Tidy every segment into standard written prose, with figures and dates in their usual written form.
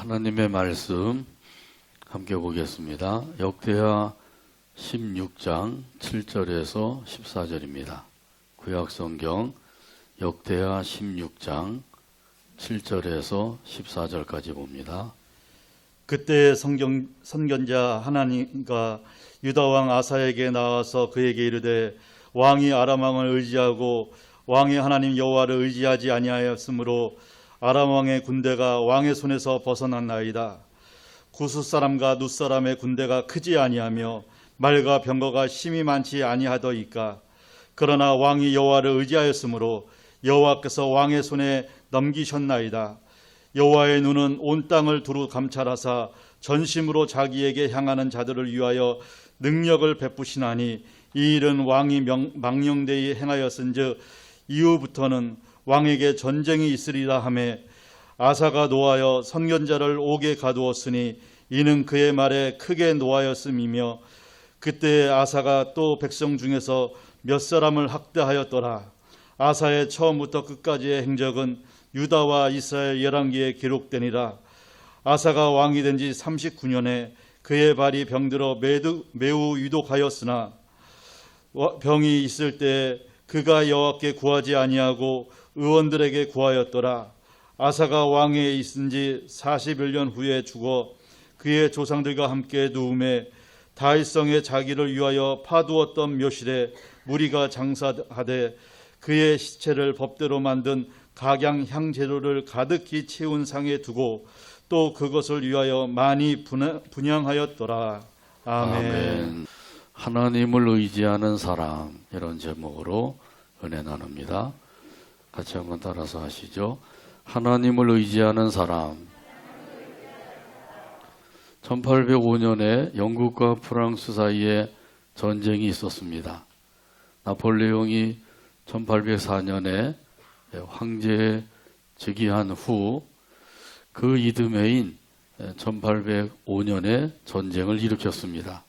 하나님의 말씀 함께 보겠습니다. 역대하 16장 7절에서 14절입니다. 구약성경 역대하 16장 7절에서 14절까지 봅니다. 그때 선견자 하나님과 유다왕 아사에게 나와서 그에게 이르되 왕이 아람 왕을 의지하고 왕의 하나님 여호와를 의지하지 아니하였으므로 아람 왕의 군대가 왕의 손에서 벗어났나이다. 구스 사람과 룻 사람의 군대가 크지 아니하며 말과 병거가 심히 많지 아니하더이까. 그러나 왕이 여호와를 의지하였으므로 여호와께서 왕의 손에 넘기셨나이다. 여호와의 눈은 온 땅을 두루 감찰하사 전심으로 자기에게 향하는 자들을 위하여 능력을 베푸시나니 이 일은 왕이 망령되이 행하였은즉 이후부터는 왕에게 전쟁이 있으리라 하며 아사가 노하여 선견자를 옥에 가두었으니 이는 그의 말에 크게 노하였음이며 그때 아사가 또 백성 중에서 몇 사람을 학대하였더라. 아사의 처음부터 끝까지의 행적은 유다와 이스라엘 열왕기에 기록되니라. 아사가 왕이 된 지 39년에 그의 발이 병들어 매우 유독하였으나 병이 있을 때 그가 여호와께 구하지 아니하고 의원들에게 구하였더라. 아사가 왕위에 있은 지 40여 년 후에 죽어 그의 조상들과 함께 누움에 다윗성에 자기를 위하여 파두었던 묘실에 무리가 장사하되 그의 시체를 법대로 만든 각양 향재료를 가득히 채운 상에 두고 또 그것을 위하여 많이 분향하였더라. 아멘. 하나님을 의지하는 사람, 이런 제목으로 은혜 나눕니다. 같이 한번 따라서 하시죠. 하나님을 의지하는 사람. 1805년에 영국과 프랑스 사이에 전쟁이 있었습니다. 나폴레옹이 1804년에 황제에 즉위한 후 그 이듬해인 1805년에 전쟁을 일으켰습니다.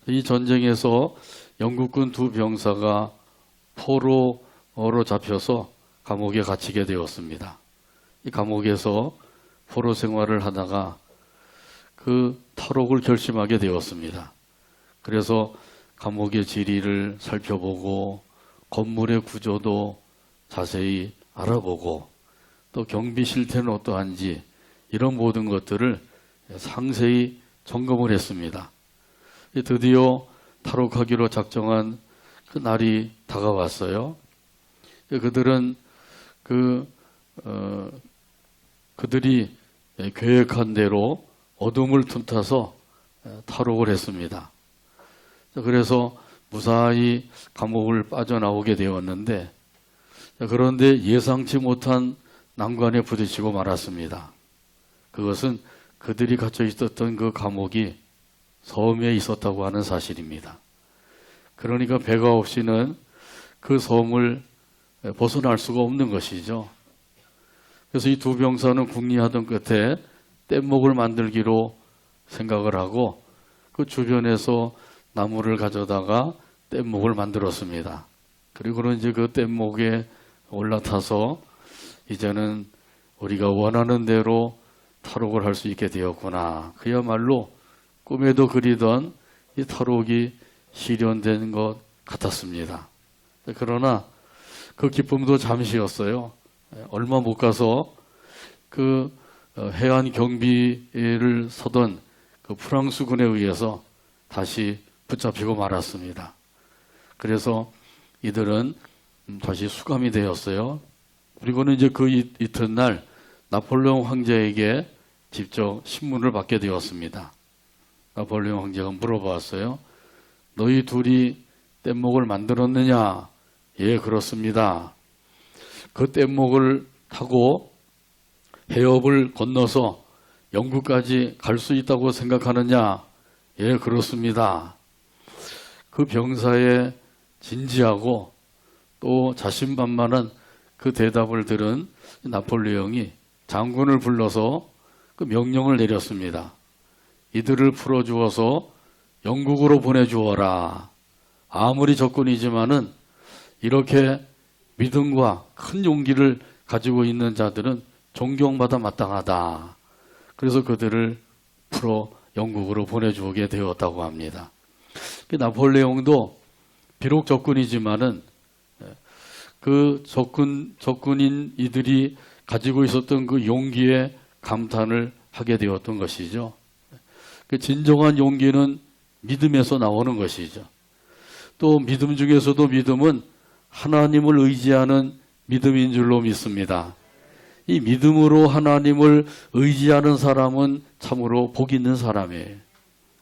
이 전쟁에서 영국군 두 병사가 포로로 잡혀서 감옥에 갇히게 되었습니다. 이 감옥에서 포로 생활을 하다가 그 탈옥을 결심하게 되었습니다. 그래서 감옥의 지리를 살펴보고 건물의 구조도 자세히 알아보고 또 경비 실태는 어떠한지 이런 모든 것들을 상세히 점검을 했습니다. 드디어 탈옥하기로 작정한 그 날이 다가왔어요. 그들은 그들이 계획한 대로 어둠을 틈타서 탈옥을 했습니다. 그래서 무사히 감옥을 빠져나오게 되었는데 그런데 예상치 못한 난관에 부딪히고 말았습니다. 그것은 그들이 갇혀 있었던 그 감옥이 섬에 있었다고 하는 사실입니다. 그러니까 배가 없이는 그 섬을 벗어날 수가 없는 것이죠. 그래서 이 두 병사는 궁리하던 끝에 뗏목을 만들기로 생각을 하고 그 주변에서 나무를 가져다가 뗏목을 만들었습니다. 그리고는 이제 그 뗏목에 올라타서 이제는 우리가 원하는 대로 탈옥을 할 수 있게 되었구나. 그야말로 꿈에도 그리던 이 탈옥이 실현된 것 같았습니다. 그러나 그 기쁨도 잠시였어요. 얼마 못 가서 그 해안 경비를 서던 그 프랑스군에 의해서 다시 붙잡히고 말았습니다. 그래서 이들은 다시 수감이 되었어요. 그리고는 이제 그 이튿날 나폴레옹 황제에게 직접 신문을 받게 되었습니다. 나폴레옹 황제가 물어봤어요. 너희 둘이 뗏목을 만들었느냐? 예, 그렇습니다. 그 뗏목을 타고 해협을 건너서 영국까지 갈 수 있다고 생각하느냐? 예, 그렇습니다. 그 병사의 진지하고 또 자신만만한 그 대답을 들은 나폴레옹이 장군을 불러서 그 명령을 내렸습니다. 이들을 풀어주어서 영국으로 보내주어라. 아무리 적군이지만은 이렇게 믿음과 큰 용기를 가지고 있는 자들은 존경받아 마땅하다. 그래서 그들을 풀어 영국으로 보내주게 되었다고 합니다. 나폴레옹도 비록 적군이지만은 그 적군인 이들이 가지고 있었던 그 용기에 감탄을 하게 되었던 것이죠. 그 진정한 용기는 믿음에서 나오는 것이죠. 또 믿음 중에서도 믿음은 하나님을 의지하는 믿음인 줄로 믿습니다. 이 믿음으로 하나님을 의지하는 사람은 참으로 복 있는 사람이에요.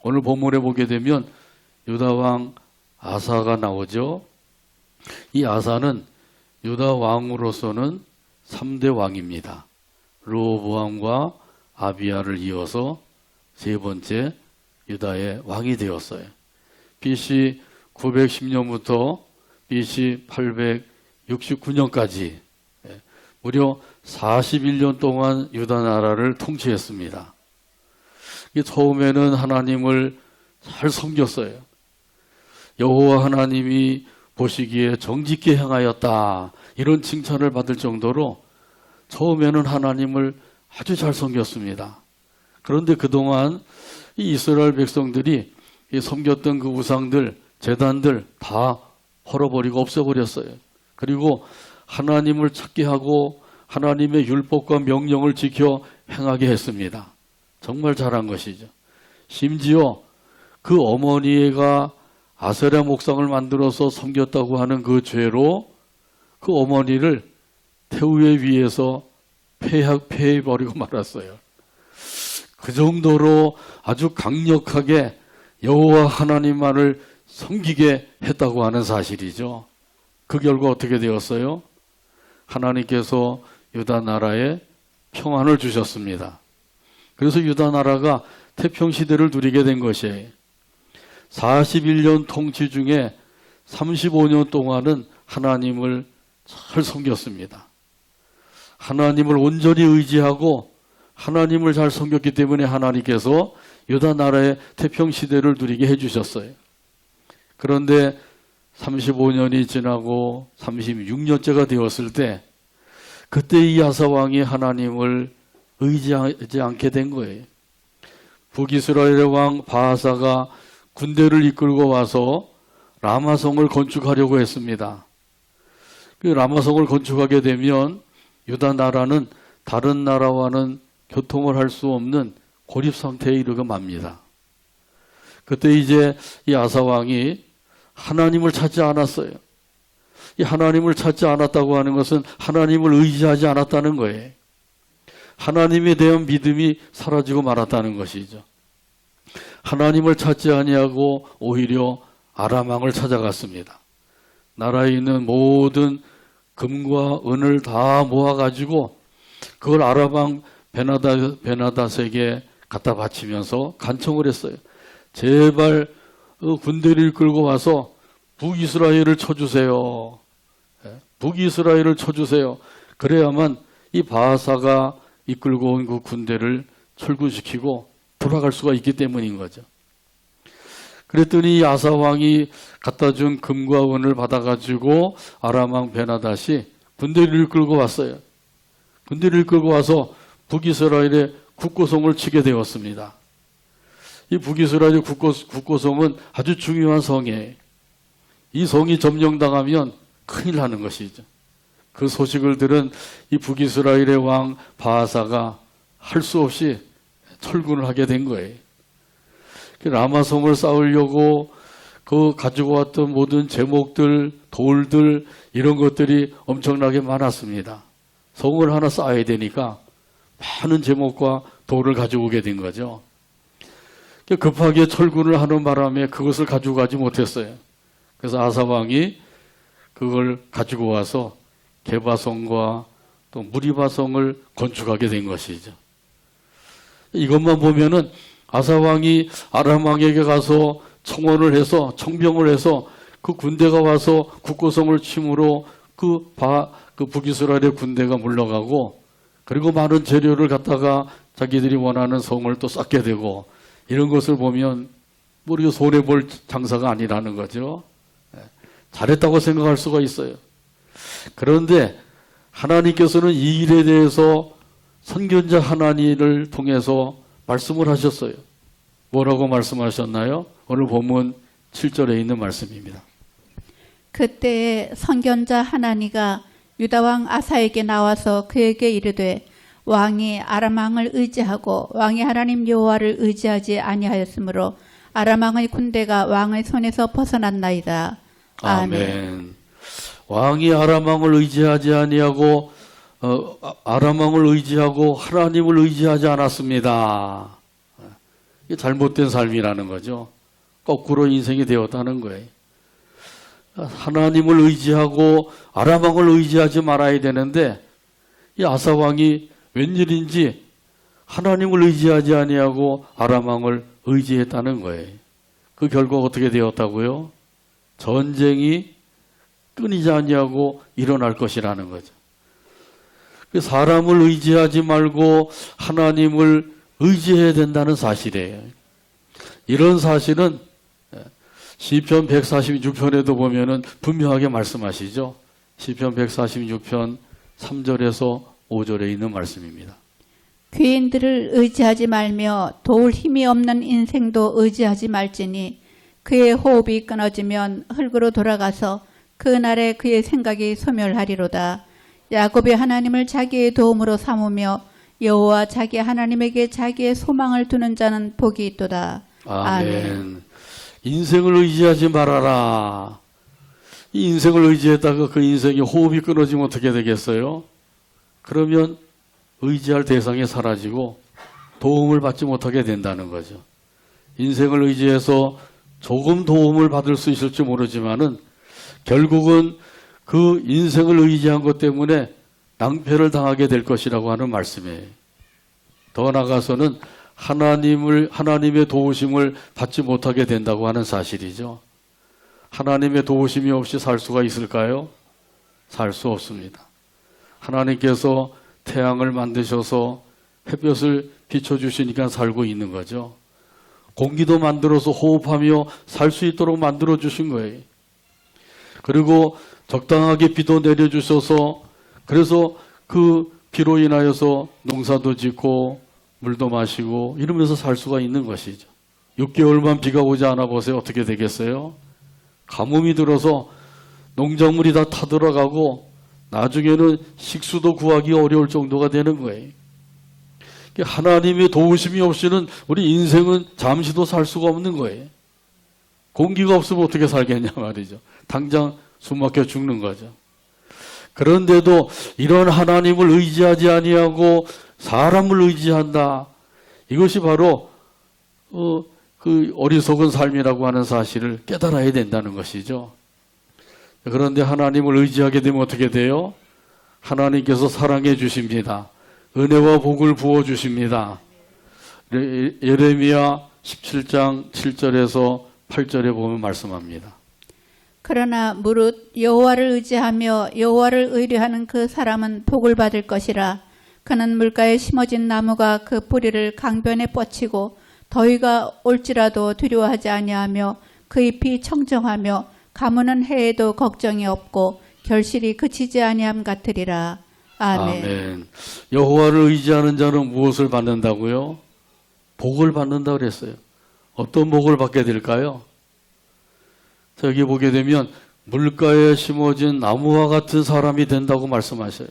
오늘 본문에 보게 되면 유다 왕 아사가 나오죠. 이 아사는 유다 왕으로서는 3대 왕입니다. 르호보암과 아비야를 이어서 세 번째 유다의 왕이 되었어요. BC 910년부터 BC 869년까지 무려 41년 동안 유다 나라를 통치했습니다. 처음에는 하나님을 잘 섬겼어요. 여호와 하나님이 보시기에 정직히 행하였다, 이런 칭찬을 받을 정도로 처음에는 하나님을 아주 잘 섬겼습니다. 그런데 그동안 이 이스라엘 백성들이 섬겼던 그 우상들, 제단들 다 헐어버리고 없애버렸어요. 그리고 하나님을 찾게 하고 하나님의 율법과 명령을 지켜 행하게 했습니다. 정말 잘한 것이죠. 심지어 그 어머니가 아세라 목상을 만들어서 섬겼다고 하는 그 죄로 그 어머니를 태우에 위에서 폐해버리고 말았어요. 그 정도로 아주 강력하게 여호와 하나님만을 섬기게 했다고 하는 사실이죠. 그 결과 어떻게 되었어요? 하나님께서 유다 나라에 평안을 주셨습니다. 그래서 유다 나라가 태평시대를 누리게 된 것이에요. 41년 통치 중에 35년 동안은 하나님을 잘 섬겼습니다. 하나님을 온전히 의지하고 하나님을 잘 섬겼기 때문에 하나님께서 유다 나라의 태평시대를 누리게 해주셨어요. 그런데 35년이 지나고 36년째가 되었을 때 그때 이 아사 왕이 하나님을 의지하지 않게 된 거예요. 북이스라엘의 왕 바하사가 군대를 이끌고 와서 라마성을 건축하려고 했습니다. 그 라마성을 건축하게 되면 유다 나라는 다른 나라와는 교통을 할 수 없는 고립 상태에 이르게 맙니다. 그때 이제 이 아사 왕이 하나님을 찾지 않았어요. 이 하나님을 찾지 않았다고 하는 것은 하나님을 의지하지 않았다는 거예요. 하나님에 대한 믿음이 사라지고 말았다는 것이죠. 하나님을 찾지 아니하고 오히려 아람 왕을 찾아갔습니다. 나라에 있는 모든 금과 은을 다 모아가지고 그걸 아람 왕 베나닷에게 갖다 바치면서 간청을 했어요. 제발 군대를 끌고 와서 북이스라엘을 쳐주세요. 북이스라엘을 쳐주세요. 그래야만 이 바하사가 이끌고 온 그 군대를 철군시키고 돌아갈 수가 있기 때문인 거죠. 그랬더니 이 아사 왕이 갖다 준 금과 은을 받아가지고 아람 왕 베나닷이 군대를 끌고 왔어요. 군대를 끌고 와서 북이스라엘의 국고성을 치게 되었습니다. 이 북이스라엘의 국고성은 아주 중요한 성이에요. 이 성이 점령당하면 큰일 나는 것이죠. 그 소식을 들은 이 북이스라엘의 왕 바하사가 할 수 없이 철군을 하게 된 거예요. 라마성을 쌓으려고 그 가지고 왔던 모든 제목들, 돌들 이런 것들이 엄청나게 많았습니다. 성을 하나 쌓아야 되니까 많은 제목과 돌을 가지고 오게 된 거죠. 급하게 철군을 하는 바람에 그것을 가지고 가지 못했어요. 그래서 아사 왕이 그걸 가지고 와서 게바성과 또 무리바성을 건축하게 된 것이죠. 이것만 보면은 아사 왕이 아람 왕에게 가서 청원을 해서 청병을 해서 그 군대가 와서 국고성을 침으로 그 북이스라엘의 군대가 물러가고 그리고 많은 재료를 갖다가 자기들이 원하는 성을 또 쌓게 되고 이런 것을 보면 우리가 손해볼 장사가 아니라는 거죠. 잘했다고 생각할 수가 있어요. 그런데 하나님께서는 이 일에 대해서 선견자 하나니를 통해서 말씀을 하셨어요. 뭐라고 말씀하셨나요? 오늘 본문 7절에 있는 말씀입니다. 그때에 선견자 하나니가 유다 왕 아사에게 나와서 그에게 이르되 왕이 아람 왕을 의지하고 왕이 하나님 여호와를 의지하지 아니하였으므로 아람 왕의 군대가 왕의 손에서 벗어났나이다. 아멘. 왕이 아람 왕을 의지하지 아니하고 아람 왕을 의지하고 하나님을 의지하지 않았습니다. 이게 잘못된 삶이라는 거죠. 거꾸로 인생이 되었다는 거예요. 하나님을 의지하고 아람 왕을 의지하지 말아야 되는데 이 아사 왕이 웬일인지 하나님을 의지하지 아니하고 아람 왕을 의지했다는 거예요. 그 결과 어떻게 되었다고요? 전쟁이 끊이지 아니하고 일어날 것이라는 거죠. 사람을 의지하지 말고 하나님을 의지해야 된다는 사실이에요. 이런 사실은 시편 146편에도 보면은 분명하게 말씀하시죠. 시편 146편 3절에서 5절에 있는 말씀입니다. 귀인들을 의지하지 말며 도울 힘이 없는 인생도 의지하지 말지니 그의 호흡이 끊어지면 흙으로 돌아가서 그날에 그의 생각이 소멸하리로다. 야곱의 하나님을 자기의 도움으로 삼으며 여호와 자기 하나님에게 자기의 소망을 두는 자는 복이 있도다. 아멘. 인생을 의지하지 말아라. 이 인생을 의지했다가 그 인생이 호흡이 끊어지면 어떻게 되겠어요? 그러면 의지할 대상이 사라지고 도움을 받지 못하게 된다는 거죠. 인생을 의지해서 조금 도움을 받을 수 있을지 모르지만은 결국은 그 인생을 의지한 것 때문에 낭패를 당하게 될 것이라고 하는 말씀이에요. 더 나아가서는 하나님의 도우심을 받지 못하게 된다고 하는 사실이죠. 하나님의 도우심이 없이 살 수가 있을까요? 살 수 없습니다. 하나님께서 태양을 만드셔서 햇볕을 비춰주시니까 살고 있는 거죠. 공기도 만들어서 호흡하며 살 수 있도록 만들어 주신 거예요. 그리고 적당하게 비도 내려주셔서 그래서 그 비로 인하여서 농사도 짓고 물도 마시고 이러면서 살 수가 있는 것이죠. 6개월만 비가 오지 않아 보세요. 어떻게 되겠어요? 가뭄이 들어서 농작물이 다 타들어가고 나중에는 식수도 구하기 어려울 정도가 되는 거예요. 하나님의 도우심이 없이는 우리 인생은 잠시도 살 수가 없는 거예요. 공기가 없으면 어떻게 살겠냐 말이죠. 당장 숨 막혀 죽는 거죠. 그런데도 이런 하나님을 의지하지 아니하고 사람을 의지한다. 이것이 바로 그 어리석은 삶이라고 하는 사실을 깨달아야 된다는 것이죠. 그런데 하나님을 의지하게 되면 어떻게 돼요? 하나님께서 사랑해 주십니다. 은혜와 복을 부어 주십니다. 예레미야 17장 7절에서 8절에 보면 말씀합니다. 그러나 무릇 여호와를 의지하며 여호와를 의뢰하는 그 사람은 복을 받을 것이라. 그는 물가에 심어진 나무가 그 뿌리를 강변에 뻗치고 더위가 올지라도 두려워하지 아니하며 그 잎이 청정하며 가무는 해에도 걱정이 없고 결실이 그치지 아니함 같으리라. 아멘. 아멘. 여호와를 의지하는 자는 무엇을 받는다고요? 복을 받는다고 그랬어요. 어떤 복을 받게 될까요? 자, 여기 보게 되면 물가에 심어진 나무와 같은 사람이 된다고 말씀하셔요.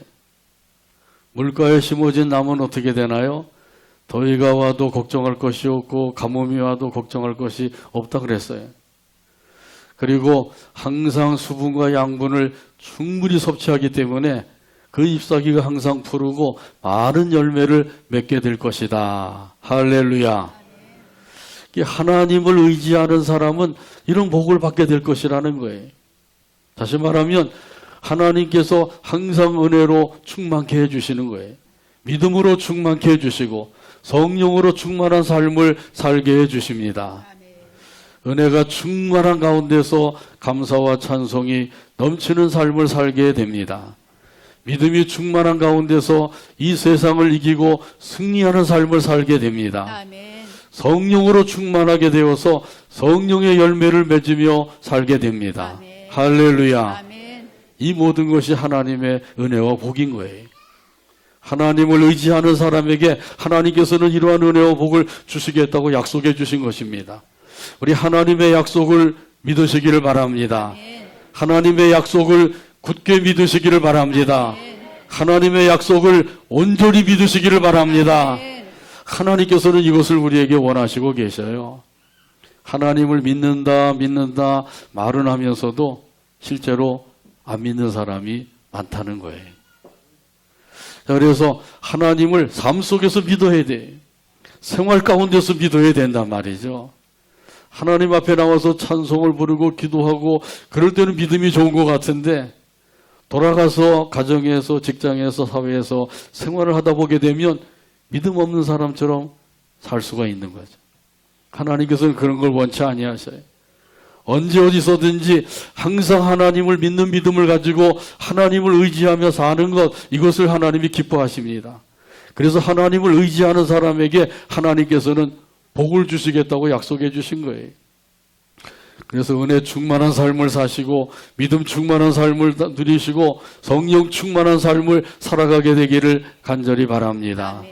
물가에 심어진 나무는 어떻게 되나요? 더위가 와도 걱정할 것이 없고 가뭄이 와도 걱정할 것이 없다 그랬어요. 그리고 항상 수분과 양분을 충분히 섭취하기 때문에 그 잎사귀가 항상 푸르고 많은 열매를 맺게 될 것이다. 할렐루야. 하나님을 의지하는 사람은 이런 복을 받게 될 것이라는 거예요. 다시 말하면 하나님께서 항상 은혜로 충만케 해주시는 거예요. 믿음으로 충만케 해주시고 성령으로 충만한 삶을 살게 해주십니다. 은혜가 충만한 가운데서 감사와 찬송이 넘치는 삶을 살게 됩니다. 믿음이 충만한 가운데서 이 세상을 이기고 승리하는 삶을 살게 됩니다. 아멘. 성령으로 충만하게 되어서 성령의 열매를 맺으며 살게 됩니다. 아멘. 할렐루야. 아멘. 이 모든 것이 하나님의 은혜와 복인 거예요. 하나님을 의지하는 사람에게 하나님께서는 이러한 은혜와 복을 주시겠다고 약속해 주신 것입니다. 우리 하나님의 약속을 믿으시기를 바랍니다. 하나님의 약속을 굳게 믿으시기를 바랍니다. 하나님의 약속을 온전히 믿으시기를 바랍니다. 하나님께서는 이것을 우리에게 원하시고 계셔요. 하나님을 믿는다 말은 하면서도 실제로 안 믿는 사람이 많다는 거예요. 자, 그래서 하나님을 삶 속에서 믿어야 돼. 생활 가운데서 믿어야 된단 말이죠. 하나님 앞에 나와서 찬송을 부르고 기도하고 그럴 때는 믿음이 좋은 것 같은데 돌아가서 가정에서 직장에서 사회에서 생활을 하다 보게 되면 믿음 없는 사람처럼 살 수가 있는 거죠. 하나님께서는 그런 걸 원치 아니하셔요. 언제 어디서든지 항상 하나님을 믿는 믿음을 가지고 하나님을 의지하며 사는 것, 이것을 하나님이 기뻐하십니다. 그래서 하나님을 의지하는 사람에게 하나님께서는 복을 주시겠다고 약속해 주신 거예요. 그래서 은혜 충만한 삶을 사시고 믿음 충만한 삶을 누리시고 성령 충만한 삶을 살아가게 되기를 간절히 바랍니다.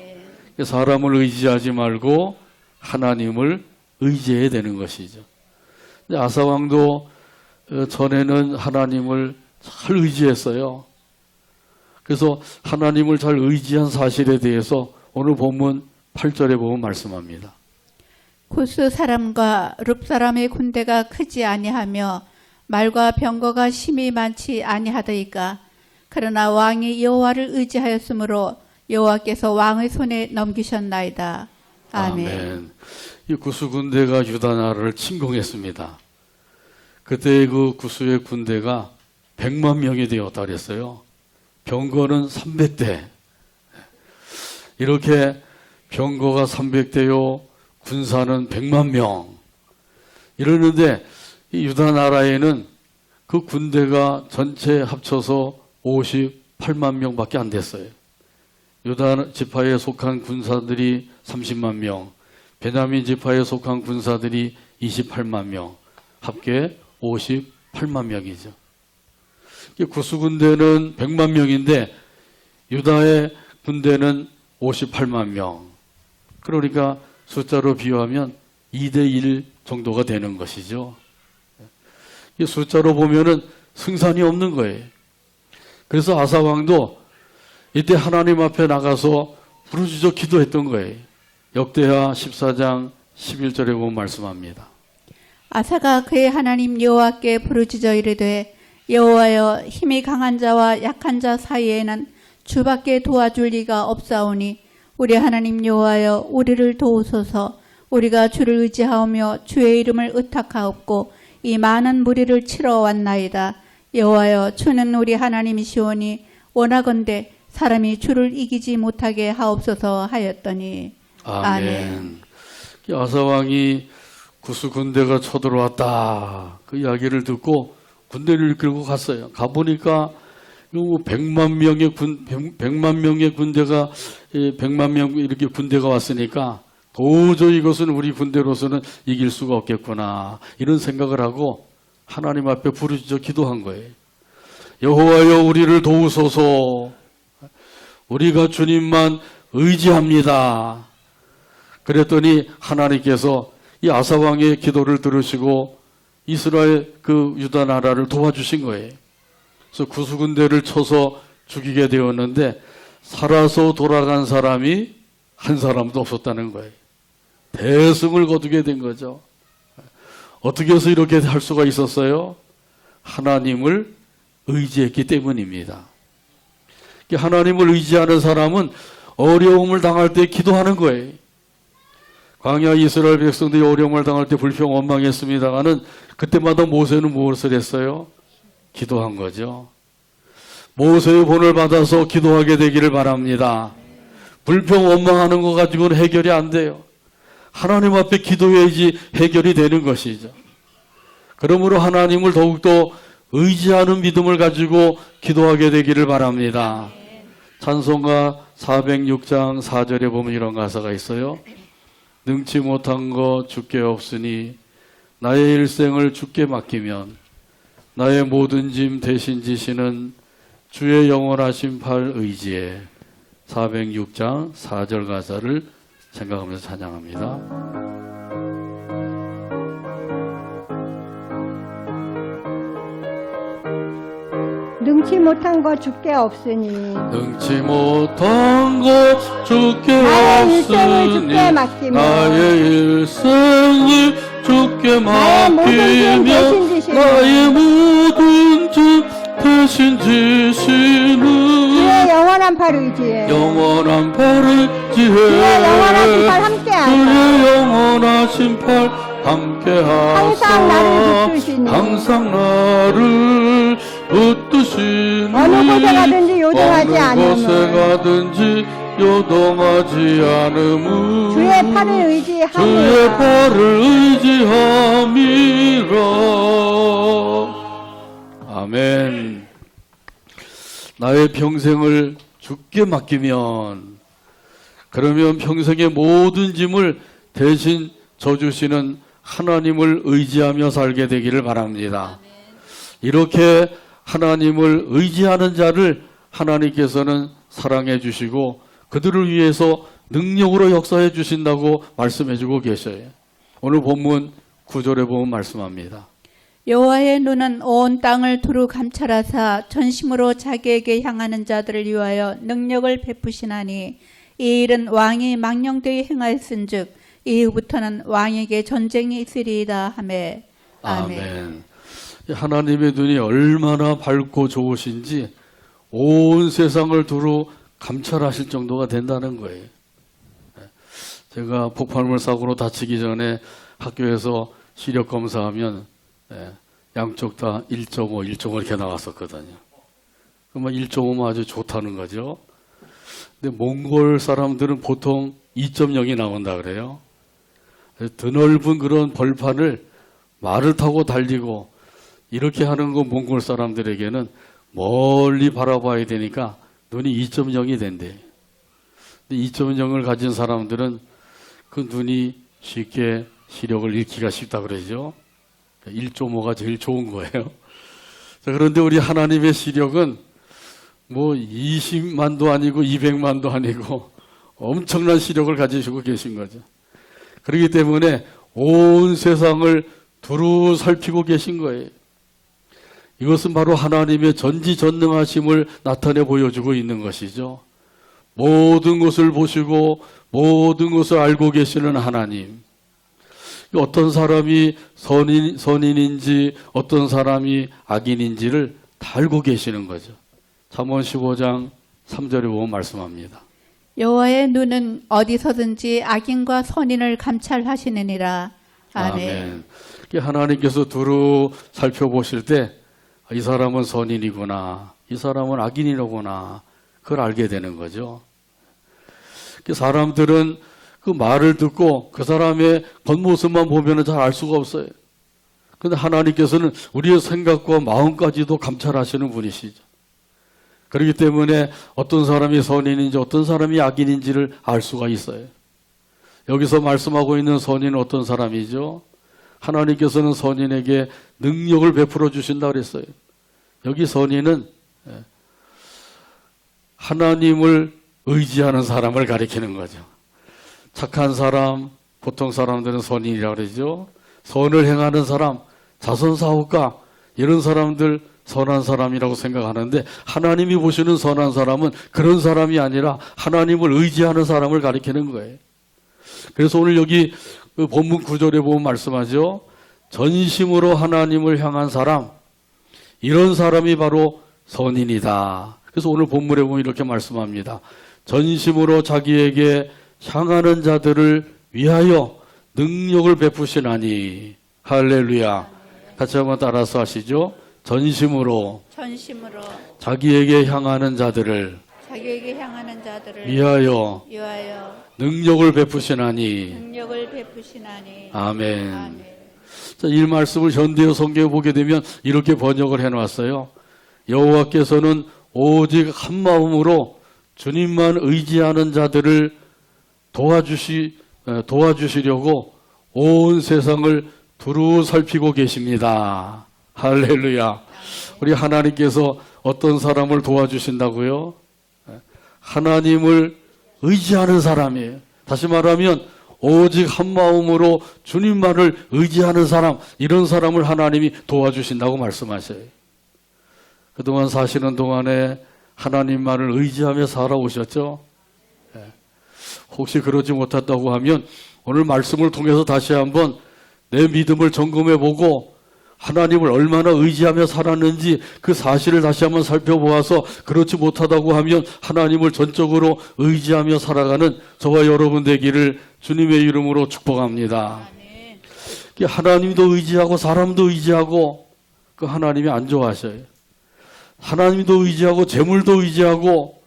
사람을 의지하지 말고 하나님을 의지해야 되는 것이죠. 아사왕도 전에는 하나님을 잘 의지했어요. 그래서 하나님을 잘 의지한 사실에 대해서 오늘 본문 8절에 보면 말씀합니다. 구스 사람과 룹 사람의 군대가 크지 아니하며 말과 병거가 심히 많지 아니하더이까. 그러나 왕이 여호와를 의지하였으므로 여호와께서 왕의 손에 넘기셨나이다. 아멘. 이 구스 군대가 유다 나라를 침공했습니다. 그때 그 구스의 군대가 100만 명이 되었다 그랬어요. 병거는 300대. 이렇게 병거가 300대요, 군사는 100만 명. 이러는데 이 유다 나라에는 그 군대가 전체 합쳐서 58만 명밖에 안 됐어요. 유다 지파에 속한 군사들이 30만 명, 베냐민 지파에 속한 군사들이 28만 명, 합계 58만 명이죠. 구스 군대는 100만 명인데 유다의 군대는 58만 명. 그러니까 숫자로 비유하면 2대1 정도가 되는 것이죠. 이 숫자로 보면은 승산이 없는 거예요. 그래서 아사왕도 이때 하나님 앞에 나가서 부르짖어 기도했던 거예요. 역대하 14장 11절에 보면 말씀합니다. 아사가 그의 하나님 여호와께 부르짖어 이르되 여호와여, 힘이 강한 자와 약한 자 사이에는 주밖에 도와줄 리가 없사오니 우리 하나님 여호와여, 우리를 도우소서. 우리가 주를 의지하오며 주의 이름을 의탁하옵고 이 많은 무리를 치러 왔나이다. 여호와여, 주는 우리 하나님이시오니 원하건대 사람이 주를 이기지 못하게 하옵소서 하였더니. 아멘. 아사왕이 구스 군대가 쳐들어왔다, 그 이야기를 듣고 군대를 이끌고 갔어요. 가보니까 100만 명의 군대가 100만 명 이렇게 군대가 왔으니까 도저히 이것은 우리 군대로서는 이길 수가 없겠구나, 이런 생각을 하고 하나님 앞에 부르짖어 기도한 거예요. 여호와여, 우리를 도우소서. 우리가 주님만 의지합니다. 그랬더니 하나님께서 이 아사왕의 기도를 들으시고 이스라엘 그 유다 나라를 도와주신 거예요. 그래서 구스 군대를 쳐서 죽이게 되었는데 살아서 돌아간 사람이 한 사람도 없었다는 거예요. 대승을 거두게 된 거죠. 어떻게 해서 이렇게 할 수가 있었어요? 하나님을 의지했기 때문입니다. 하나님을 의지하는 사람은 어려움을 당할 때 기도하는 거예요. 광야 이스라엘 백성들이 어려움을 당할 때 불평 원망했습니다마는 그때마다 모세는 무엇을 했어요? 기도한 거죠. 모세의 본을 받아서 기도하게 되기를 바랍니다. 불평 원망하는 거 가지고는 해결이 안 돼요. 하나님 앞에 기도해야지 해결이 되는 것이죠. 그러므로 하나님을 더욱더 의지하는 믿음을 가지고 기도하게 되기를 바랍니다. 찬송가 406장 4절에 보면 이런 가사가 있어요. 능치 못한 거 주께 없으니 나의 일생을 주께 맡기면 나의 모든 짐 대신 지시는 주의 영원하신 팔 의지에 406장 4절 가사를 생각하면서 찬양합니다. 능치 못한 것 주께 없으니 능치 못한 것 주께 나의 일생을 없으니 주께 맡기며 나의 일생을 주께 나의 모든 짐 대신 맡기며 지시는 나의 모든 짐 대신 지시는 주의 영원한 팔 의지에 영원한 팔을 지혜 주의 영원하신 팔 함께하사 주의 영원하신 팔 함께하사 항상 나를 붙드시니 항상 나를 붙드시니 어느 곳에 가든지 요동하지 어느 곳에 않음을 가든지 요동하지 않음은 주의 팔을 의지함이라 주의 팔을 의지함이라. 아멘. 나의 평생을 주께 맡기면, 그러면 평생의 모든 짐을 대신 져주시는 하나님을 의지하며 살게 되기를 바랍니다. 이렇게 하나님을 의지하는 자를 하나님께서는 사랑해 주시고 그들을 위해서 능력으로 역사해 주신다고 말씀해 주고 계셔요. 오늘 본문 9절에 보면 말씀합니다. 여호와의 눈은 온 땅을 두루 감찰하사 전심으로 자기에게 향하는 자들을 위하여 능력을 베푸시나니 이 일은 왕이 망령되이 행하였은즉 이후부터는 왕에게 전쟁이 있으리이다 하매. 아멘. 아멘. 하나님의 눈이 얼마나 밝고 좋으신지 온 세상을 두루 감찰하실 정도가 된다는 거예요. 제가 폭발물 사고로 다치기 전에 학교에서 시력 검사하면 양쪽 다 1.5, 1.5 이렇게 나왔었거든요. 그러면 1.5면 아주 좋다는 거죠. 근데 몽골 사람들은 보통 2.0이 나온다 그래요. 드넓은 그런 벌판을 말을 타고 달리고 이렇게 하는 거 몽골 사람들에게는 멀리 바라봐야 되니까 눈이 2.0이 된대. 근데 2.0을 가진 사람들은 그 눈이 쉽게 시력을 잃기가 쉽다 그러죠. 1.5가 제일 좋은 거예요. 자, 그런데 우리 하나님의 시력은 뭐 20만도 아니고 200만도 아니고 엄청난 시력을 가지시고 계신 거죠. 그렇기 때문에 온 세상을 두루 살피고 계신 거예요. 이것은 바로 하나님의 전지전능하심을 나타내 보여주고 있는 것이죠. 모든 것을 보시고 모든 것을 알고 계시는 하나님. 어떤 사람이 선인인지 어떤 사람이 악인인지를 다 알고 계시는 거죠. 잠언 15장 3절에 보면 말씀합니다. 여호와의 눈은 어디서든지 악인과 선인을 감찰하시느니라. 아멘. 하나님께서 두루 살펴보실 때 이 사람은 선인이구나, 이 사람은 악인이로구나, 그걸 알게 되는 거죠. 사람들은 그 말을 듣고 그 사람의 겉모습만 보면 잘 알 수가 없어요. 그런데 하나님께서는 우리의 생각과 마음까지도 감찰하시는 분이시죠. 그렇기 때문에 어떤 사람이 선인인지 어떤 사람이 악인인지를 알 수가 있어요. 여기서 말씀하고 있는 선인은 어떤 사람이죠? 하나님께서는 선인에게 능력을 베풀어 주신다 그랬어요. 여기 선인은 하나님을 의지하는 사람을 가리키는 거죠. 착한 사람, 보통 사람들은 선인이라고 그러죠. 선을 행하는 사람, 자선사업가, 이런 사람들 선한 사람이라고 생각하는데 하나님이 보시는 선한 사람은 그런 사람이 아니라 하나님을 의지하는 사람을 가리키는 거예요. 그래서 오늘 여기 본문 9절에 보면 말씀하죠. 전심으로 하나님을 향한 사람, 이런 사람이 바로 선인이다. 그래서 오늘 본문에 보면 이렇게 말씀합니다. 전심으로 자기에게 향하는 자들을 위하여 능력을 베푸시나니. 할렐루야. 같이 한번 따라서 하시죠. 전심으로 자기에게 향하는 자들을 위하여 능력을 베푸시나니. 아멘. 자, 이 말씀을 현대어 성경에 보게 되면 이렇게 번역을 해놨어요. 여호와께서는 오직 한 마음으로 주님만 의지하는 자들을 도와주시려고 온 세상을 두루 살피고 계십니다. 할렐루야. 우리 하나님께서 어떤 사람을 도와주신다고요? 하나님을 의지하는 사람이에요. 다시 말하면 오직 한 마음으로 주님만을 의지하는 사람, 이런 사람을 하나님이 도와주신다고 말씀하셔요. 그동안 사시는 동안에 하나님만을 의지하며 살아오셨죠? 혹시 그러지 못했다고 하면 오늘 말씀을 통해서 다시 한번 내 믿음을 점검해 보고 하나님을 얼마나 의지하며 살았는지 그 사실을 다시 한번 살펴보아서 그렇지 못하다고 하면 하나님을 전적으로 의지하며 살아가는 저와 여러분 되기를 주님의 이름으로 축복합니다. 하나님도 의지하고 사람도 의지하고 그 하나님이 안 좋아하셔요. 하나님도 의지하고 재물도 의지하고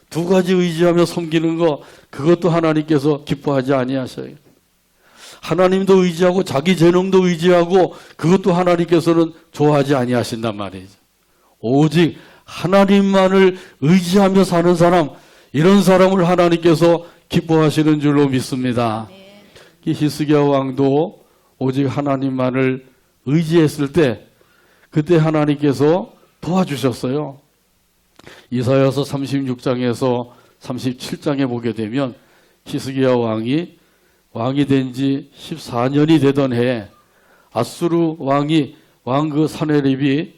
두 가지 의지하며 섬기는 거, 그것도 하나님께서 기뻐하지 아니하셔요. 하나님도 의지하고 자기 재능도 의지하고 그것도 하나님께서는 좋아하지 아니하신단 말이죠. 오직 하나님만을 의지하며 사는 사람, 이런 사람을 하나님께서 기뻐하시는 줄로 믿습니다. 이 히스기야 왕도 오직 하나님만을 의지했을 때 그때 하나님께서 도와주셨어요. 이사야서 36장에서 37장에 보게 되면 히스기야 왕이 된 지 14년이 되던 해에 아수르 왕이 왕 사네립이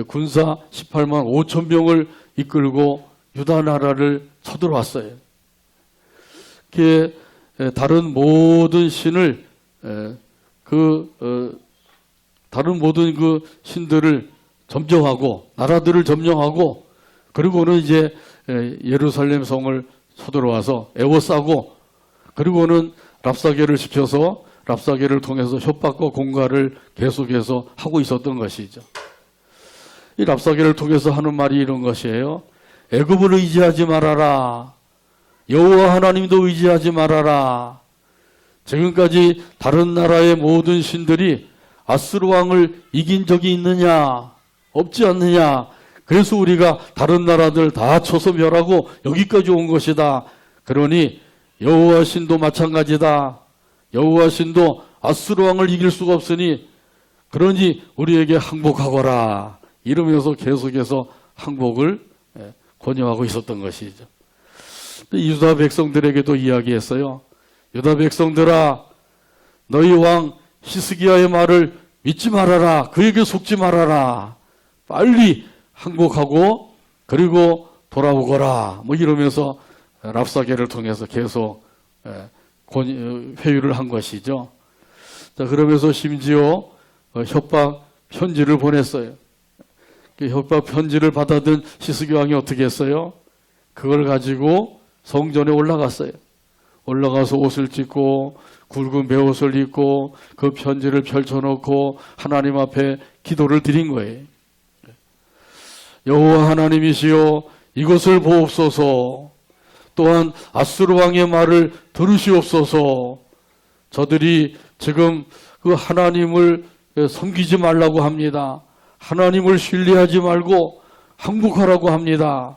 군사 18만 5천 명을 이끌고 유다 나라를 쳐들어왔어요. 그게 다른 모든 신을 다른 모든 그 신들을 점령하고 나라들을 점령하고 그리고는 이제 예루살렘 성을 쳐들어와서 에워싸고 그리고는 랍사계를 시켜서 랍사계를 통해서 협박과 공갈을 계속해서 하고 있었던 것이죠. 이 랍사계를 통해서 하는 말이 이런 것이에요. 애굽을 의지하지 말아라. 여호와 하나님도 의지하지 말아라. 지금까지 다른 나라의 모든 신들이 아수르 왕을 이긴 적이 있느냐? 없지 않느냐? 그래서 우리가 다른 나라들 다 쳐서 멸하고 여기까지 온 것이다. 그러니 여호와 신도 마찬가지다. 여호와 신도 아수르 왕을 이길 수가 없으니 그러니 우리에게 항복하거라. 이러면서 계속해서 항복을 권유하고 있었던 것이죠. 유다 백성들에게도 이야기했어요. 유다 백성들아, 너희 왕 히스기야의 말을 믿지 말아라. 그에게 속지 말아라. 빨리 항복하고 그리고 돌아오거라. 뭐 이러면서 랍사계를 통해서 계속 회유를 한 것이죠. 자, 그러면서 심지어 협박 편지를 보냈어요. 그 협박 편지를 받아든 히스기야 왕이 어떻게 했어요? 그걸 가지고 성전에 올라갔어요. 올라가서 옷을 찢고 굵은 베옷을 입고 그 편지를 펼쳐놓고 하나님 앞에 기도를 드린 거예요. 여호와 하나님이시여, 이것을 보옵소서. 또한 아수르 왕의 말을 들으시옵소서. 저들이 지금 그 하나님을 섬기지 말라고 합니다. 하나님을 신뢰하지 말고 항복하라고 합니다.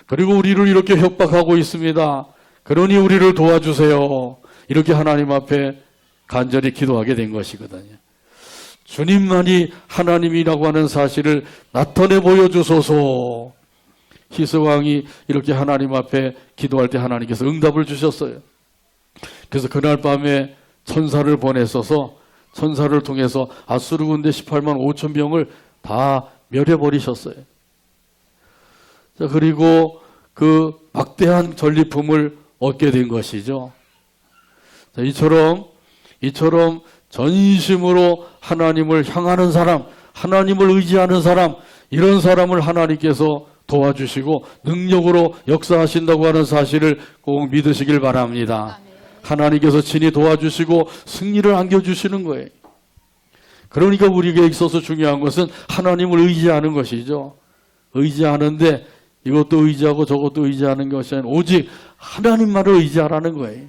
그리고 우리를 이렇게 협박하고 있습니다. 그러니 우리를 도와주세요. 이렇게 하나님 앞에 간절히 기도하게 된 것이거든요. 주님만이 하나님이라고 하는 사실을 나타내 보여주소서. 히스왕이 이렇게 하나님 앞에 기도할 때 하나님께서 응답을 주셨어요. 그래서 그날 밤에 천사를 보냈어서 천사를 통해서 아수르 군대 18만 5천 명을 다 멸해버리셨어요. 자, 그리고 그 막대한 전리품을 얻게 된 것이죠. 자, 이처럼 전심으로 하나님을 향하는 사람, 하나님을 의지하는 사람, 이런 사람을 하나님께서 도와주시고 능력으로 역사하신다고 하는 사실을 꼭 믿으시길 바랍니다. 하나님께서 친히 도와주시고 승리를 안겨주시는 거예요. 그러니까 우리에게 있어서 중요한 것은 하나님을 의지하는 것이죠. 의지하는데 이것도 의지하고 저것도 의지하는 것이 아니라 오직 하나님만을 의지하라는 거예요.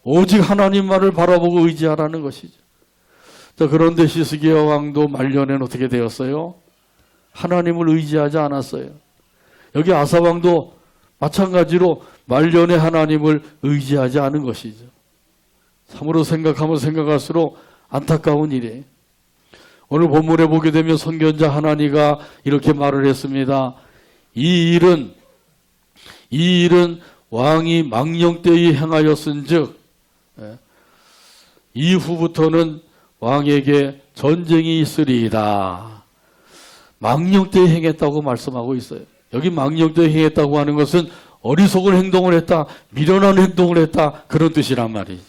오직 하나님만을 바라보고 의지하라는 것이죠. 자, 그런데 히스기야 왕도 말년에는 어떻게 되었어요? 하나님을 의지하지 않았어요. 여기 아사 왕도 마찬가지로 말년에 하나님을 의지하지 않은 것이죠. 참으로 생각하면 생각할수록 안타까운 일이에요. 오늘 본문에 보게 되면 선견자 하나니가 이렇게 말을 했습니다. 이 일은 이 일은 왕이 망령 때에 행하였은즉 이후부터는 왕에게 전쟁이 있으리이다. 망령 때에 행했다고 말씀하고 있어요. 여기 망령 때에 행했다고 하는 것은 어리석은 행동을 했다, 미련한 행동을 했다, 그런 뜻이란 말이죠.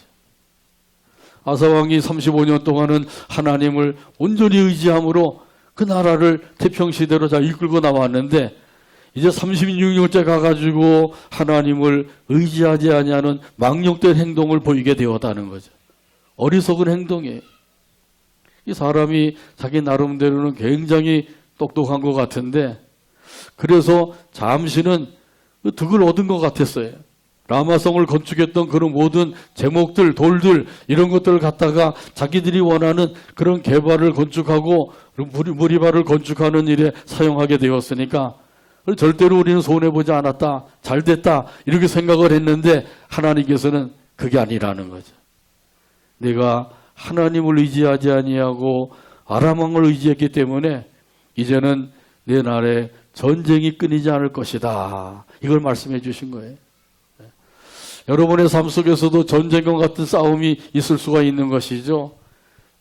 아사왕이 35년 동안은 하나님을 온전히 의지함으로 그 나라를 태평시대로 잘 이끌고 나왔는데 이제 36년째 가가지고 하나님을 의지하지 아니하는 망령된 행동을 보이게 되었다는 거죠. 어리석은 행동이에요. 이 사람이 자기 나름대로는 굉장히 똑똑한 것 같은데 그래서 잠시는 그 득을 얻은 것 같았어요. 라마성을 건축했던 그런 모든 제목들, 돌들 이런 것들을 갖다가 자기들이 원하는 그런 개발을 건축하고 무리바를 건축하는 일에 사용하게 되었으니까 절대로 우리는 손해보지 않았다, 잘됐다 이렇게 생각을 했는데 하나님께서는 그게 아니라는 거죠. 내가 하나님을 의지하지 아니하고 아람왕을 의지했기 때문에 이제는 내 나라에 전쟁이 끊이지 않을 것이다. 이걸 말씀해 주신 거예요. 여러분의 삶 속에서도 전쟁과 같은 싸움이 있을 수가 있는 것이죠.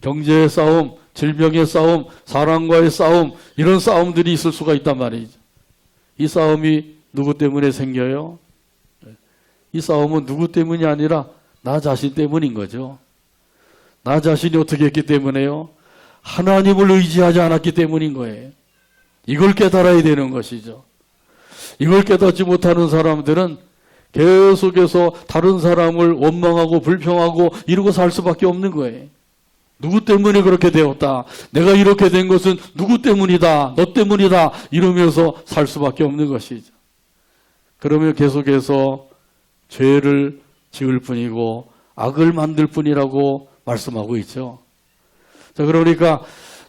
경제의 싸움, 질병의 싸움, 사랑과의 싸움 이런 싸움들이 있을 수가 있단 말이죠. 이 싸움이 누구 때문에 생겨요? 이 싸움은 누구 때문이 아니라 나 자신 때문인 거죠. 나 자신이 어떻게 했기 때문에요? 하나님을 의지하지 않았기 때문인 거예요. 이걸 깨달아야 되는 것이죠. 이걸 깨닫지 못하는 사람들은 계속해서 다른 사람을 원망하고 불평하고 이러고 살 수밖에 없는 거예요. 누구 때문에 그렇게 되었다. 내가 이렇게 된 것은 누구 때문이다. 너 때문이다. 이러면서 살 수밖에 없는 것이죠. 그러면 계속해서 죄를 지을 뿐이고 악을 만들 뿐이라고 말씀하고 있죠. 자, 그러니까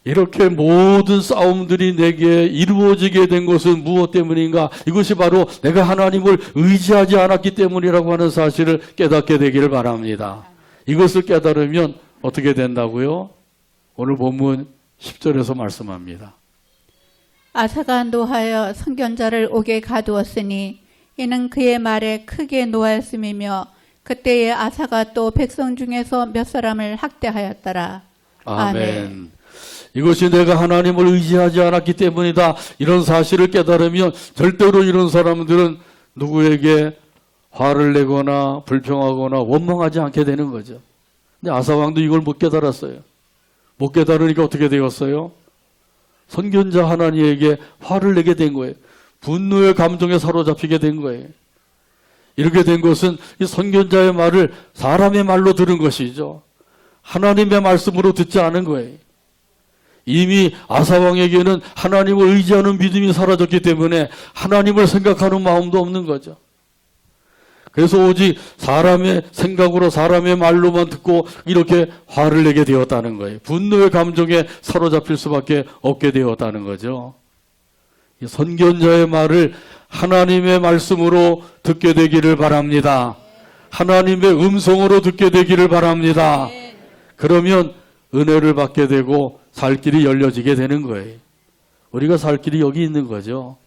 이렇게 모든 싸움들이 내게 이루어지게 된 것은 무엇 때문인가? 이것이 바로 내가 하나님을 의지하지 않았기 때문이라고 하는 사실을 깨닫게 되기를 바랍니다. 이것을 깨달으면 어떻게 된다고요? 오늘 본문 10절에서 말씀합니다. 아사가 노하여 선견자를 옥에 가두었으니 이는 그의 말에 크게 노하였음이며 그때에 아사가 또 백성 중에서 몇 사람을 학대하였더라. 아멘. 이것이 내가 하나님을 의지하지 않았기 때문이다. 이런 사실을 깨달으면 절대로 이런 사람들은 누구에게 화를 내거나 불평하거나 원망하지 않게 되는 거죠. 근데 아사왕도 이걸 못 깨달았어요. 못 깨달으니까 어떻게 되었어요? 선견자 하나님에게 화를 내게 된 거예요. 분노의 감정에 사로잡히게 된 거예요. 이렇게 된 것은 이 선견자의 말을 사람의 말로 들은 것이죠. 하나님의 말씀으로 듣지 않은 거예요. 이미 아사왕에게는 하나님을 의지하는 믿음이 사라졌기 때문에 하나님을 생각하는 마음도 없는 거죠. 그래서 오직 사람의 생각으로 사람의 말로만 듣고 이렇게 화를 내게 되었다는 거예요. 분노의 감정에 사로잡힐 수밖에 없게 되었다는 거죠. 이 선견자의 말을 하나님의 말씀으로 듣게 되기를 바랍니다. 하나님의 음성으로 듣게 되기를 바랍니다. 그러면 은혜를 받게 되고 살 길이 열려지게 되는 거예요. 우리가 살 길이 여기 있는 거죠.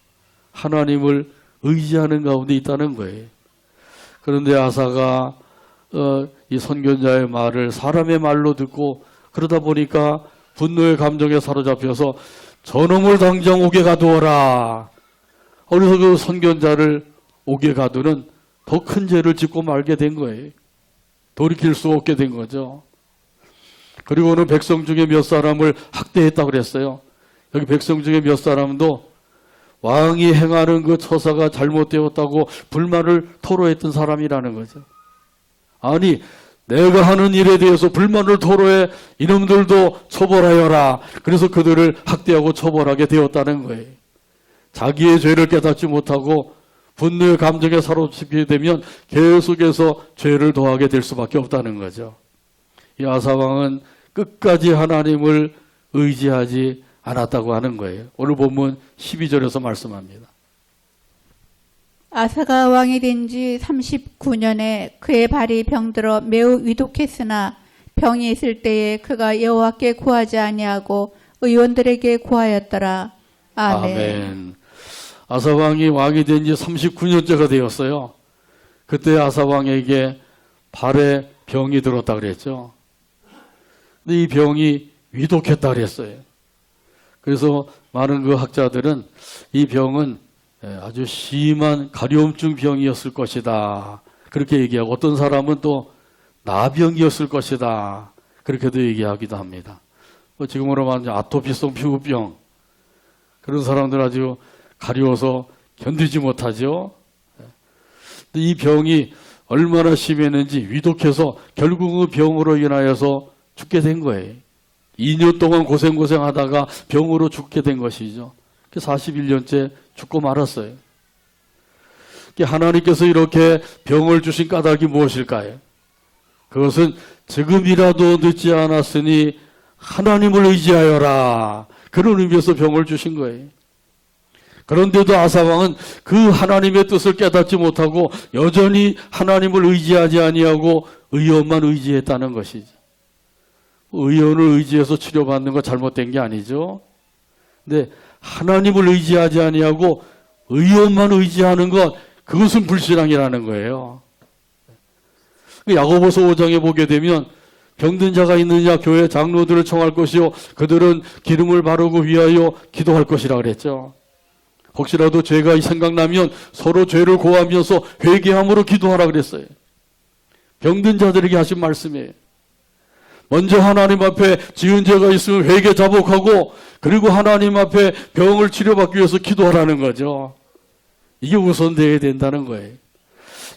하나님을 의지하는 가운데 있다는 거예요. 그런데 아사가 이 선견자의 말을 사람의 말로 듣고 그러다 보니까 분노의 감정에 사로잡혀서 저놈을 당장 옥에 가두어라. 그래서 그 선견자를 옥에 가두는 더 큰 죄를 짓고 말게 된 거예요. 돌이킬 수 없게 된 거죠. 그리고는 백성 중에 몇 사람을 학대했다고 그랬어요. 여기 백성 중에 몇 사람도 왕이 행하는 그 처사가 잘못되었다고 불만을 토로했던 사람이라는 거죠. 아니, 내가 하는 일에 대해서 불만을 토로해 이놈들도 처벌하여라. 그래서 그들을 학대하고 처벌하게 되었다는 거예요. 자기의 죄를 깨닫지 못하고 분노의 감정에 사로잡히게 되면 계속해서 죄를 더하게 될 수밖에 없다는 거죠. 이 아사왕은 끝까지 하나님을 의지하지 않았다고 하는 거예요. 오늘 본문 12절에서 말씀합니다. 아사가 왕이 된 지 39년에 그의 발이 병들어 매우 위독했으나 병이 있을 때에 그가 여호와께 구하지 아니하고 의원들에게 구하였더라. 아멘. 아멘. 아사왕이 왕이 된 지 39년째가 되었어요. 그때 아사왕에게 발에 병이 들었다 그랬죠. 근데 이 병이 위독했다 그랬어요. 그래서 많은 그 학자들은 이 병은 아주 심한 가려움증 병이었을 것이다. 그렇게 얘기하고 어떤 사람은 또 나병이었을 것이다. 그렇게도 얘기하기도 합니다. 지금으로 말하면 아토피성 피부병. 그런 사람들 아주 가려워서 견디지 못하죠. 이 병이 얼마나 심했는지 위독해서 결국 그 병으로 인하여서 죽게 된 거예요. 2년 동안 고생하다가 병으로 죽게 된 것이죠. 41년째 죽고 말았어요. 하나님께서 이렇게 병을 주신 까닭이 무엇일까요? 그것은 지금이라도 늦지 않았으니 하나님을 의지하여라. 그런 의미에서 병을 주신 거예요. 그런데도 아사왕은 그 하나님의 뜻을 깨닫지 못하고 여전히 하나님을 의지하지 아니하고 의원만 의지했다는 것이죠. 의원을 의지해서 치료받는 거 잘못된 게 아니죠. 근데 하나님을 의지하지 아니하고 의원만 의지하는 것, 그것은 불신앙이라는 거예요. 야고보서 5장에 보게 되면 병든 자가 있느냐 교회 장로들을 청할 것이요 그들은 기름을 바르고 위하여 기도할 것이라 그랬죠. 혹시라도 죄가 생각나면 서로 죄를 고하면서 회개함으로 기도하라 그랬어요. 병든 자들에게 하신 말씀이에요. 먼저 하나님 앞에 지은 죄가 있으면 회개 자복하고 그리고 하나님 앞에 병을 치료받기 위해서 기도하라는 거죠. 이게 우선되어야 된다는 거예요.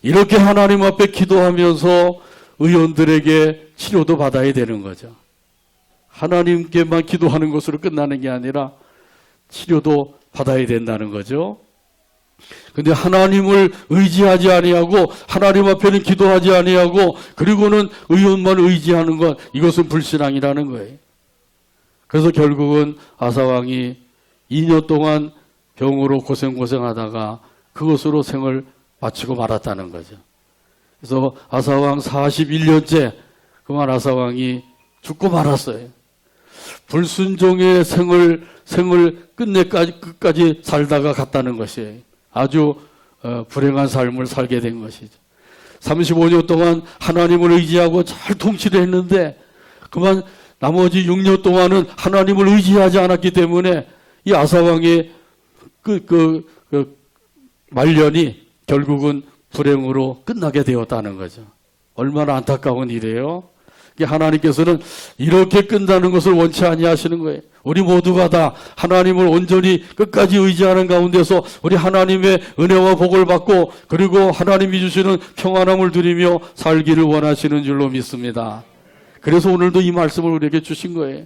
이렇게 하나님 앞에 기도하면서 의원들에게 치료도 받아야 되는 거죠. 하나님께만 기도하는 것으로 끝나는 게 아니라 치료도 받아야 된다는 거죠. 근데 하나님을 의지하지 아니하고 하나님 앞에는 기도하지 아니하고 그리고는 의원만 의지하는 것, 이것은 불신앙이라는 거예요. 그래서 결국은 아사왕이 2년 동안 병으로 고생하다가 그것으로 생을 마치고 말았다는 거죠. 그래서 아사왕 41년째 그만 아사왕이 죽고 말았어요. 불순종의 생을 끝까지 살다가 갔다는 것이에요. 아주 불행한 삶을 살게 된 것이죠. 35년 동안 하나님을 의지하고 잘 통치를 했는데 그만 나머지 6년 동안은 하나님을 의지하지 않았기 때문에 이 아사왕의 말년이 결국은 불행으로 끝나게 되었다는 거죠. 얼마나 안타까운 일이에요. 하나님께서는 이렇게 끝나는 것을 원치 아니하시는 거예요. 우리 모두가 다 하나님을 온전히 끝까지 의지하는 가운데서 우리 하나님의 은혜와 복을 받고 그리고 하나님이 주시는 평안함을 누리며 살기를 원하시는 줄로 믿습니다. 그래서 오늘도 이 말씀을 우리에게 주신 거예요.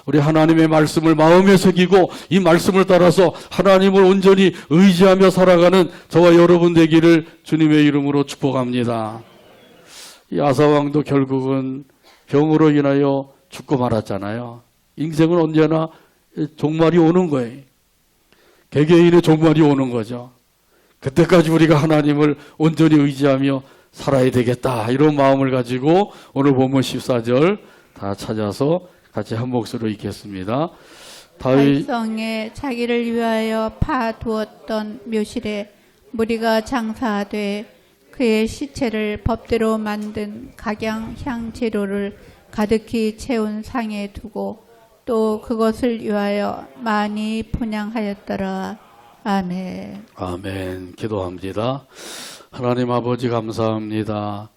우리 하나님의 말씀을 마음에 새기고 이 말씀을 따라서 하나님을 온전히 의지하며 살아가는 저와 여러분 되기를 주님의 이름으로 축복합니다. 이 아사왕도 결국은 병으로 인하여 죽고 말았잖아요. 인생은 언제나 종말이 오는 거예요. 개개인의 종말이 오는 거죠. 그때까지 우리가 하나님을 온전히 의지하며 살아야 되겠다, 이런 마음을 가지고 오늘 본문 14절 다 찾아서 같이 한 목소리로 읽겠습니다. 달성에 자기를 위하여 파두었던 묘실에 무리가 장사하되 그의 시체를 법대로 만든 각양향 재료를 가득히 채운 상에 두고 또 그것을 위하여 많이 분향하였더라. 아멘. 아멘. 기도합니다. 하나님 아버지 감사합니다.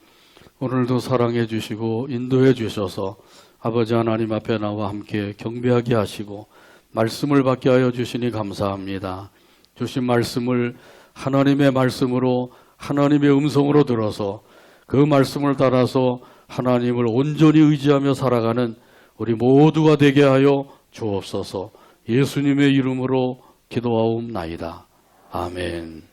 오늘도 사랑해 주시고 인도해 주셔서 아버지 하나님 앞에 나와 함께 경배하게 하시고 말씀을 받게 하여 주시니 감사합니다. 주신 말씀을 하나님의 말씀으로 하나님의 음성으로 들어서 그 말씀을 따라서 하나님을 온전히 의지하며 살아가는 우리 모두가 되게 하여 주옵소서. 예수님의 이름으로 기도하옵나이다. 아멘.